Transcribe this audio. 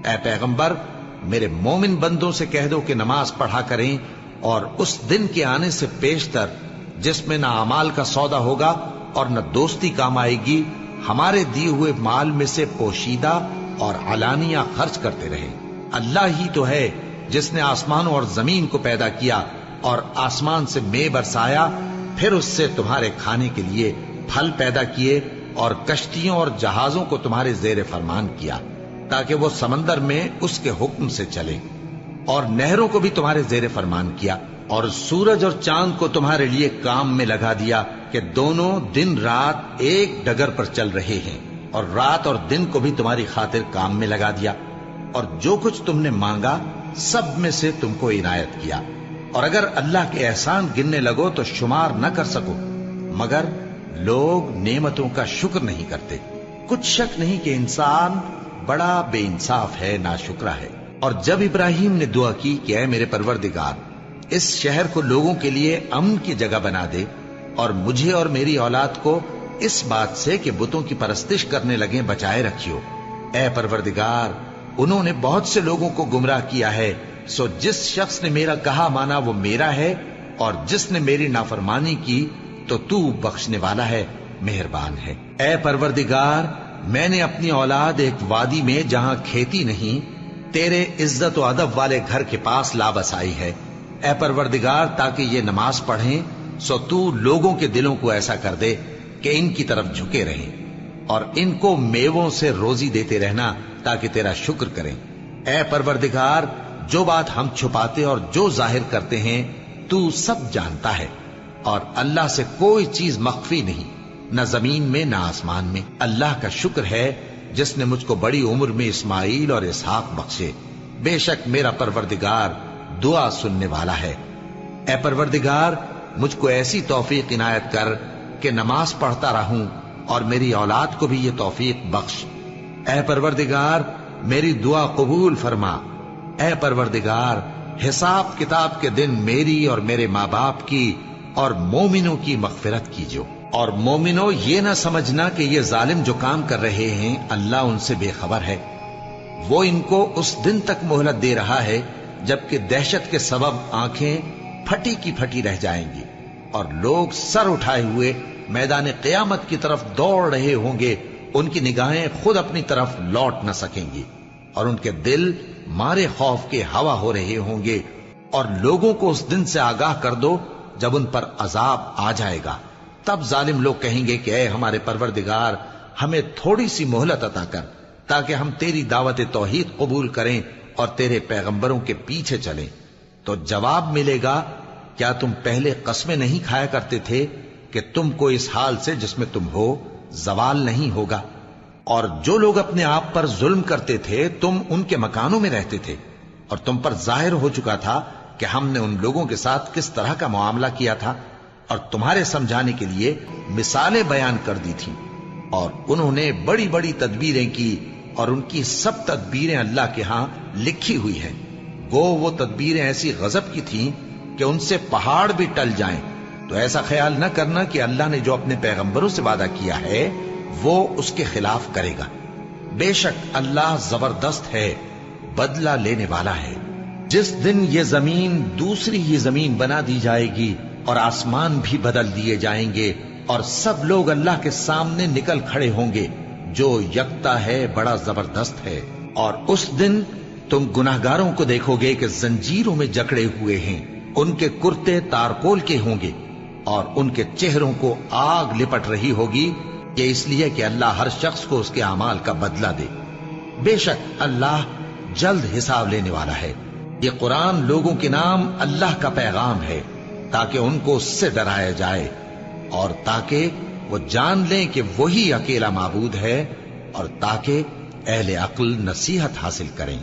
اے پیغمبر میرے مومن بندوں سے کہہ دو کہ نماز پڑھا کریں، اور اس دن کے آنے سے پیشتر جس میں نہ اعمال کا سودا ہوگا اور نہ دوستی کام آئے گی، ہمارے دیے ہوئے مال میں سے پوشیدہ اور علانیہ خرچ کرتے رہیں۔ اللہ ہی تو ہے جس نے آسمانوں اور زمین کو پیدا کیا اور آسمان سے مے برسایا، پھر اس سے تمہارے کھانے کے لیے پھل پیدا کیے اور کشتیوں اور جہازوں کو تمہارے زیر فرمان کیا تاکہ وہ سمندر میں اس کے حکم سے چلے، اور نہروں کو بھی تمہارے زیر فرمان کیا، اور سورج اور چاند کو تمہارے لیے کام میں لگا دیا کہ دونوں دن رات ایک ڈگر پر چل رہے ہیں، اور رات اور دن کو بھی تمہاری خاطر کام میں لگا دیا، اور جو کچھ تم نے مانگا سب میں سے تم کو عنایت کیا، اور اگر اللہ کے احسان گننے لگو تو شمار نہ کر سکو، مگر لوگ نعمتوں کا شکر نہیں کرتے۔ کچھ شک نہیں کہ انسان بڑا بے انصاف ہے، ناشکرا ہے۔ اور جب ابراہیم نے دعا کی کہ اے میرے پروردگار اس شہر کو لوگوں کے لیے امن کی جگہ بنا دے، اور مجھے اور میری اولاد کو اس بات سے کہ بتوں کی پرستش کرنے لگیں بچائے رکھیو، اے پروردگار انہوں نے بہت سے لوگوں کو گمراہ کیا ہے، سو جس شخص نے میرا کہا مانا وہ میرا ہے، اور جس نے میری نافرمانی کی تو تو بخشنے والا ہے، مہربان ہے۔ اے پروردگار میں نے اپنی اولاد ایک وادی میں جہاں کھیتی نہیں تیرے عزت و ادب والے گھر کے پاس لا بسائی ہے، اے پروردگار تاکہ یہ نماز پڑھیں، سو تو لوگوں کے دلوں کو ایسا کر دے کہ ان کی طرف جھکے رہیں، اور ان کو میووں سے روزی دیتے رہنا تاکہ تیرا شکر کریں۔ اے پروردگار جو بات ہم چھپاتے اور جو ظاہر کرتے ہیں تو سب جانتا ہے، اور اللہ سے کوئی چیز مخفی نہیں، نہ زمین میں نہ آسمان میں۔ اللہ کا شکر ہے جس نے مجھ کو بڑی عمر میں اسماعیل اور اسحاق بخشے، بے شک میرا پروردگار دعا سننے والا ہے۔ اے پروردگار مجھ کو ایسی توفیق عنایت کر کہ نماز پڑھتا رہوں، اور میری اولاد کو بھی یہ توفیق بخش۔ اے پروردگار میری دعا قبول فرما۔ اے پروردگار حساب کتاب کے دن میری اور میرے ماں باپ کی اور مومنوں کی مغفرت کیجو، اور مومنوں یہ نہ سمجھنا کہ یہ ظالم جو کام کر رہے ہیں اللہ ان سے بے خبر ہے، وہ ان کو اس دن تک مہلت دے رہا ہے جبکہ دہشت کے سبب آنکھیں پھٹی کی پھٹی رہ جائیں گی، اور لوگ سر اٹھائے ہوئے میدان قیامت کی طرف دوڑ رہے ہوں گے، ان کی نگاہیں خود اپنی طرف لوٹ نہ سکیں گی، اور ان کے دل مارے خوف کے ہوا ہو رہے ہوں گے۔ اور لوگوں کو اس دن سے آگاہ کر دو جب ان پر عذاب آ جائے گا، تب ظالم لوگ کہیں گے کہ اے ہمارے پروردگار ہمیں تھوڑی سی مہلت عطا کر تاکہ ہم تیری دعوت توحید قبول کریں اور تیرے پیغمبروں کے پیچھے چلیں۔ تو جواب ملے گا کیا تم پہلے قسمیں نہیں کھایا کرتے تھے کہ تم کو اس حال سے جس میں تم ہو زوال نہیں ہوگا؟ اور جو لوگ اپنے آپ پر ظلم کرتے تھے تم ان کے مکانوں میں رہتے تھے، اور تم پر ظاہر ہو چکا تھا کہ ہم نے ان لوگوں کے ساتھ کس طرح کا معاملہ کیا تھا، اور تمہارے سمجھانے کے لیے مثالیں بیان کر دی تھی، اور انہوں نے بڑی بڑی تدبیریں کی، اور ان کی سب تدبیریں اللہ کے ہاں لکھی ہوئی ہیں۔ گو وہ تدبیریں ایسی غضب کی تھیں کہ ان سے پہاڑ بھی ٹل جائیں، تو ایسا خیال نہ کرنا کہ اللہ نے جو اپنے پیغمبروں سے وعدہ کیا ہے وہ اس کے خلاف کرے گا۔ بے شک اللہ زبردست ہے، بدلہ لینے والا ہے۔ جس دن یہ زمین دوسری ہی زمین بنا دی جائے گی اور آسمان بھی بدل دیے جائیں گے، اور سب لوگ اللہ کے سامنے نکل کھڑے ہوں گے جو یکتا ہے بڑا زبردست ہے۔ اور اس دن تم گناہگاروں کو دیکھو گے کہ زنجیروں میں جکڑے ہوئے ہیں، ان کے کرتے تارکول کے ہوں گے، اور ان کے چہروں کو آگ لپٹ رہی ہوگی، یہ اس لیے کہ اللہ ہر شخص کو اس کے اعمال کا بدلہ دے۔ بے شک اللہ جلد حساب لینے والا ہے۔ یہ قرآن لوگوں کے نام اللہ کا پیغام ہے تاکہ ان کو اس سے ڈرایا جائے، اور تاکہ وہ جان لیں کہ وہی اکیلا معبود ہے، اور تاکہ اہل عقل نصیحت حاصل کریں۔